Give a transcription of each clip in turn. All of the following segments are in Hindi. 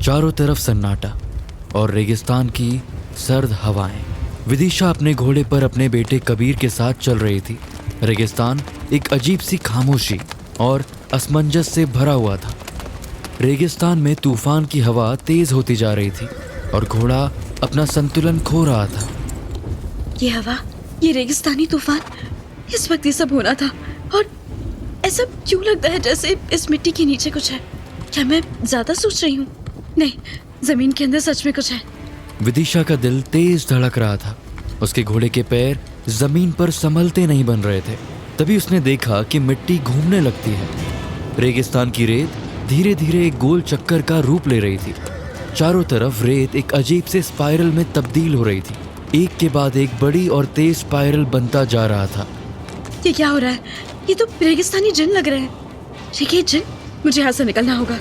चारों तरफ सन्नाटा और रेगिस्तान की सर्द हवाएं। विदिशा अपने घोड़े पर अपने बेटे कबीर के साथ चल रही थी। रेगिस्तान एक अजीब सी खामोशी और असमंजस से भरा हुआ था। रेगिस्तान में तूफान की हवा तेज होती जा रही थी और घोड़ा अपना संतुलन खो रहा था। ये हवा, ये रेगिस्तानी तूफान, इस वक्त ये सब हो रहा था और ऐसा क्यों लगता है जैसे इस मिट्टी के नीचे कुछ है। क्या मैं ज्यादा सोच रही हूँ? नहीं, जमीन के अंदर सच में कुछ है। विदिशा का दिल तेज धड़क रहा था। उसके घोड़े के पैर जमीन पर संभलते नहीं बन रहे थे। तभी उसने देखा कि मिट्टी घूमने लगती है। रेगिस्तान की रेत धीरे धीरे एक गोल चक्कर का रूप ले रही थी। चारों तरफ रेत एक अजीब से स्पाइरल में तब्दील हो रही थी। एक के बाद एक बड़ी और तेज स्पाइरल बनता जा रहा था। ये क्या हो रहा है? ये तो रेगिस्तानी जिन लग रहे हैं। ये जिन, मुझे यहाँ से निकलना होगा।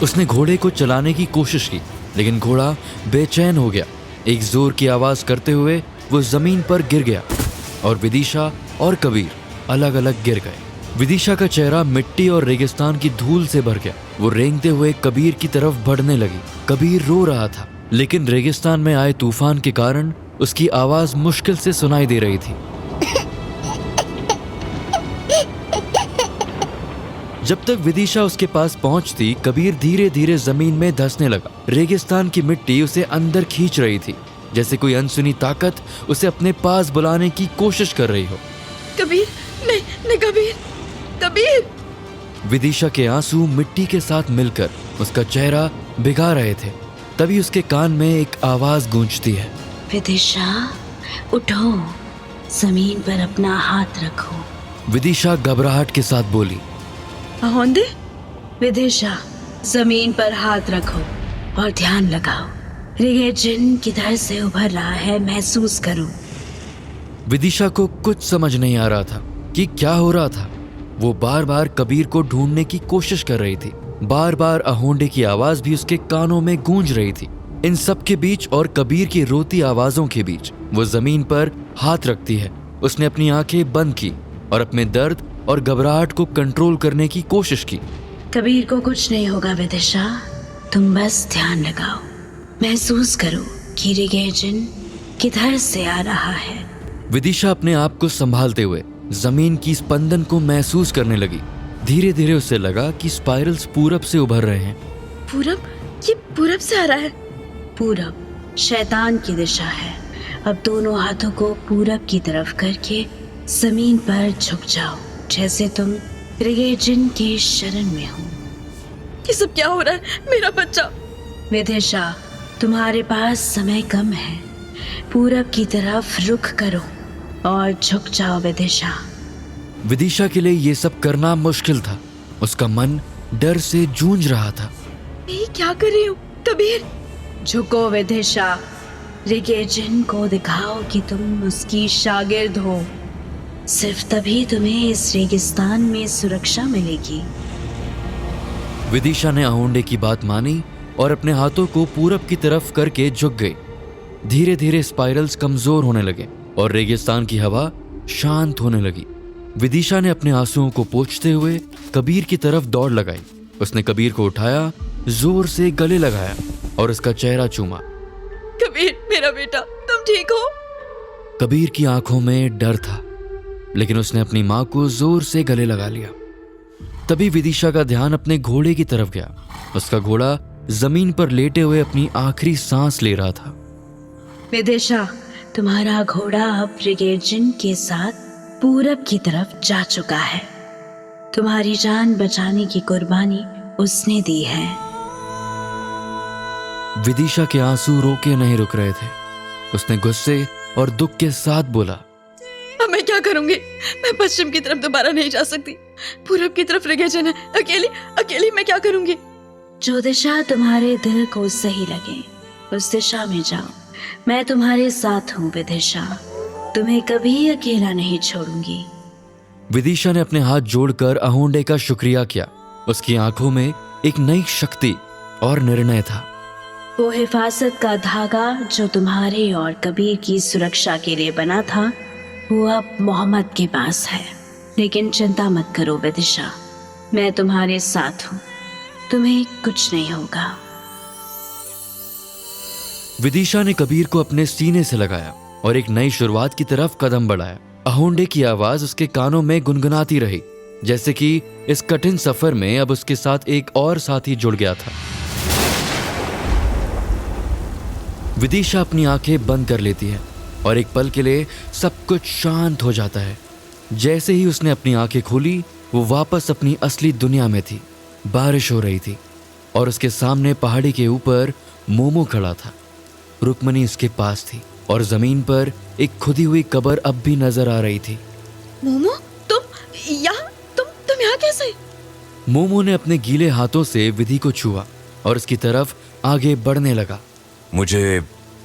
उसने घोड़े को चलाने की कोशिश की, लेकिन घोड़ा बेचैन हो गया। एक जोर की आवाज करते हुए वो जमीन पर गिर गया और विदिशा और कबीर अलग अलग गिर गए। विदिशा का चेहरा मिट्टी और रेगिस्तान की धूल से भर गया। वो रेंगते हुए कबीर की तरफ बढ़ने लगी। कबीर रो रहा था, लेकिन रेगिस्तान में आए तूफान के कारण उसकी आवाज मुश्किल से सुनाई दे रही थी। जब तक विदिशा उसके पास पहुंचती, कबीर धीरे धीरे जमीन में धंसने लगा। रेगिस्तान की मिट्टी उसे अंदर खींच रही थी, जैसे कोई अनसुनी ताकत उसे अपने पास बुलाने की कोशिश कर रही हो। कबीर, नहीं, नहीं कबीर, कबीर। विदिशा के आंसू मिट्टी के साथ मिलकर उसका चेहरा भिगा रहे थे। तभी उसके कान में एक आवाज गूंजती है, विदिशा, उठो, जमीन पर अपना हाथ रखो। विदिशा घबराहट के साथ बोली, आहोंदे? विदिशा, जमीन पर हाथ रखो और ध्यान लगाओ। ये जिन किधर से उभर रहा है महसूस करो। विदिशा को कुछ समझ नहीं आ रहा था कि क्या हो रहा था। वो बार बार कबीर को ढूंढने की कोशिश कर रही थी। बार बार अहोंडे की आवाज भी उसके कानों में गूंज रही थी। इन सब के बीच और कबीर की रोती आवाजों के बीच वो जमीन पर हाथ रखती है। उसने अपनी आंखें बंद की और अपने दर्द और घबराहट को कंट्रोल करने की कोशिश की। कबीर को कुछ नहीं होगा विदिशा, तुम बस ध्यान लगाओ, महसूस करो कि ये जिन किधर से आ रहा है। विदिशा अपने आप को संभालते हुए जमीन की स्पंदन को महसूस करने लगी। धीरे धीरे उसे लगा कि स्पाइरल्स पूरब से उभर रहे हैं। पूरब? ये पूरब से आ रहा है? पूरब शैतान की दिशा है। अब दोनों हाथों को पूरब की तरफ करके जमीन पर झुक जाओ, जैसे तुम रे जिन की शरण में हो। ये सब क्या हो रहा है? मेरा बच्चा। विदिशा, तुम्हारे पास समय कम है। पूरब की तरफ रुख करो और झुक जाओ विदिशा। विदिशा के लिए ये सब करना मुश्किल था। उसका मन डर से जूझ रहा था। मैं क्या कर रही हूँ? कबीर, झुको विदिशा, रे जिन को दिखाओ कि तुम उसकी शागिर्द हो। सिर्फ तभी तुम्हें इस रेगिस्तान में सुरक्षा मिलेगी। विदिशा ने अहोंडे की बात मानी और अपने हाथों को पूरब की तरफ करके झुक गई। धीरे धीरे स्पाइरल्स कमजोर होने लगे और रेगिस्तान की हवा शांत होने लगी। विदिशा ने अपने आंसुओं को पोंछते हुए कबीर की तरफ दौड़ लगाई। उसने कबीर को उठाया, जोर से गले लगाया और उसका चेहरा चूमा। कबीर, मेरा बेटा, तुम ठीक हो? कबीर की आंखों में डर था, लेकिन उसने अपनी मां को जोर से गले लगा लिया। तभी विदिशा का ध्यान अपने घोड़े की तरफ गया। उसका घोड़ा जमीन पर लेटे हुए अपनी आखिरी सांस ले रहा था। विदिशा, तुम्हारा घोड़ा अब रे जिन के साथ पूरब की तरफ जा चुका है। तुम्हारी जान बचाने की कुर्बानी उसने दी है। विदिशा के आंसू रोके नहीं रुक रहे थे। उसने गुस्से और दुख के साथ बोला, अब मैं क्या करूंगी? मैं पश्चिम की तरफ दोबारा नहीं जा सकती। पूरब की तरफ रे जिन है। अकेली अकेली मैं क्या करूंगी? जो दिशा तुम्हारे दिल को सही लगे उस दिशा में जाओ। मैं तुम्हारे साथ हूँ विदिशा, तुम्हें कभी अकेला नहीं छोड़ूंगी। विदिशा ने अपने हाथ जोड़कर अहोंडे का शुक्रिया किया। उसकी आंखों में एक नई शक्ति और निर्णय था। वो हिफाजत का धागा जो तुम्हारे और कबीर की सुरक्षा के लिए बना था, वो अब मोहम्मद के पास है। लेकिन चिंता मत करो विदिशा, मैं तुम्हारे साथ हूँ, तुम्हें कुछ नहीं होगा। विदिशा ने कबीर को अपने सीने से लगाया और एक नई शुरुआत की तरफ कदम बढ़ाया। अहोंडे की आवाज उसके कानों में गुनगुनाती रही, जैसे कि इस कठिन सफर में अब उसके साथ एक और साथी जुड़ गया था। विदिशा अपनी आंखें बंद कर लेती है और एक पल के लिए सब कुछ शांत हो जाता है। जैसे ही उसने अपनी आंखें खोली, वो वापस अपनी असली दुनिया में थी। बारिश हो रही थी और उसके सामने पहाड़ी के ऊपर मोमो खड़ा था। रुक्मणी उसके पास थी और जमीन पर एक खुदी हुई कब्र अब भी नजर आ रही थी। मोमो, तुम यहाँ कैसे? मोमो ने अपने गीले हाथों से विधि को छुआ और उसकी तरफ आगे बढ़ने लगा। मुझे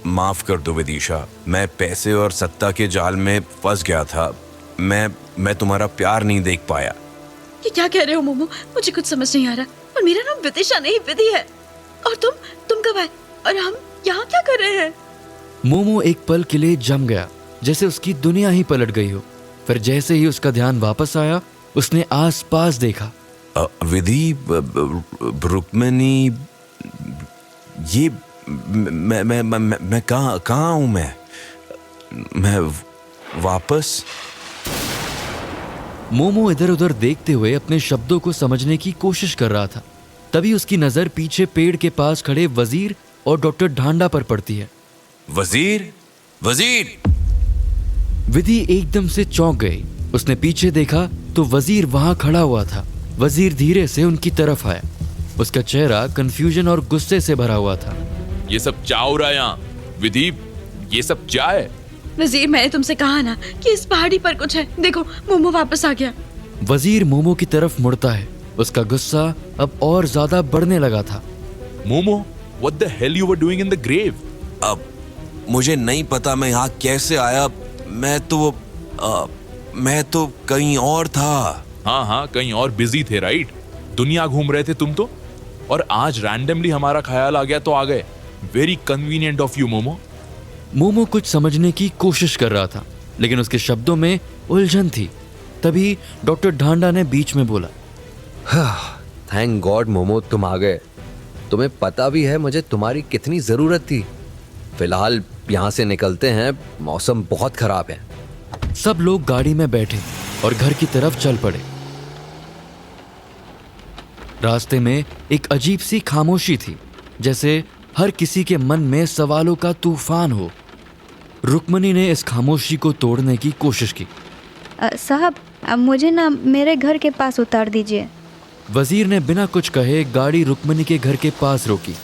माफ कर दो विदिशा, मैं पैसे और सत्ता के जाल में फंस गया था। मैं तुम्हारा प्यार नहीं देख पाया। ये क्या कह रहे हो मोमो? मुझे कुछ समझ नहीं आ रहा। और मेरा नाम विदिशा नहीं, विधि है। और तुम कब आए और हम यहाँ क्या कर रहे हैं? मोमो एक पल के लिए जम गया, जैसे उसकी दुनिया ही पलट गई हो। फिर जैसे ही उसका ध्यान वापस आया, उसने आसपास देखा। विधि, रुक्मणी, ये मैं कहाँ हूँ? मैं वापस। मोमो इधर उधर देखते हुए अपने शब्दों को समझने की कोशिश कर रहा था। तभी उसकी नजर पीछे पेड़ के पास खड़े वजीर और डॉक्टर ढांडा पर पड़ती है। वजीर, वजीर! विधि एकदम से चौंक गई। उसने पीछे देखा तो वजीर वहां खड़ा हुआ था। वजीर धीरे से उनकी तरफ आया। उसका चेहरा कंफ्यूजन और गुस्से से भरा हुआ था। ये सब क्या हो रहा है यहाँ? विधि, ये सब क्या है? वजीर, मैंने तुमसे कहा ना कि इस पहाड़ी पर कुछ है। देखो, मोमो वापस आ गया। वजीर मोमो की तरफ मुड़ता है। उसका गुस्सा अब और ज्यादा बढ़ने लगा था। Momo, what the hell you were doing in the grave? अब मुझे नहीं पता मैं यहाँ कैसे आया। मैं तो कहीं और था। हाँ, कहीं और बिजी थे, राइट? दुनिया घूम रहे थे तुम तो, और आज रैंडमली हमारा ख्याल आ गया तो आ गए। Very convenient of you momo. Momo कुछ समझने की कोशिश कर रहा था, लेकिन उसके शब्दों में उलझन थी। तभी डॉक्टर ढांडा ने बीच में बोला, थैंक गॉड मोमो, तुम आ गए। तुम्हें पता भी है मुझे तुम्हारी कितनी जरूरत थी। फिलहाल यहाँ से निकलते हैं, मौसम बहुत खराब है। सब लोग गाड़ी में बैठे और घर की तरफ चल पड़े। रास्ते में एक अजीब सी खामोशी थी, जैसे हर किसी के मन में सवालों का तूफान हो। रुक्मणी ने इस खामोशी को तोड़ने की कोशिश की। साहब, अब मुझे ना मेरे घर के पास उतार दीजिए। वजीर ने बिना कुछ कहे गाड़ी रुक्मणी के घर के पास रोकी।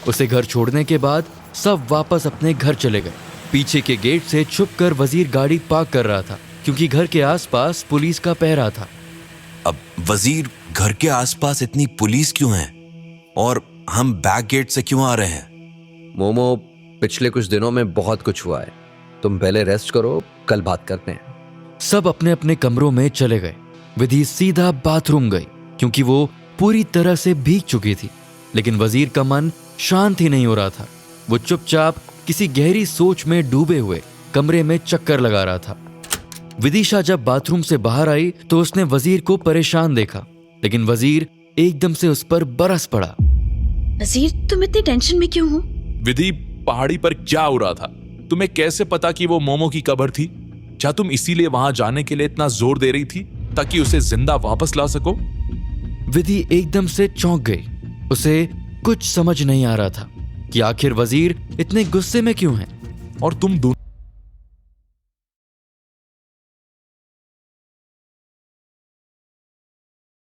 उसे घर छोड़ने के बाद सब वापस अपने घर चले गए। पीछे के गेट से छुपकर वजीर गाड़ी पार्क कर रहा था, क्योंकि घर के आसपास पुलिस का पहरा था। अब वजीर, घर के आसपास इतनी पुलिस क्यों है और हम बैक गेट से क्यों आ रहे हैं? मोमो, पिछले कुछ दिनों में बहुत कुछ हुआ है। तुम पहले रेस्ट करो, कल बात करते हैं। सब अपने अपने कमरों में चले गए। विधि सीधा बाथरूम गई, क्योंकि वो पूरी तरह से भीग चुकी थी। लेकिन वजीर का मन शांत ही नहीं हो रहा था। वो चुपचाप किसी गहरी सोच में डूबे हुए कमरे में चक्कर लगा रहा था। विदिशा जब बाथरूम से बाहर आई तो उसने वजीर को परेशान देखा, लेकिन वजीर एकदम से उस पर बरस पड़ा। वजीर, तुम इतनी टेंशन में क्यों हो? विधि, पहाड़ी पर क्या हो रहा था? तुम्हें कैसे पता कि वो मोमो की कब्र थी? क्या तुम इसीलिए वहां जाने के लिए इतना जोर दे रही थी ताकि उसे जिंदा वापस ला सको? विधि एकदम से चौंक गई। उसे कुछ समझ नहीं आ रहा था कि आखिर वजीर इतने गुस्से में क्यों है। और तुम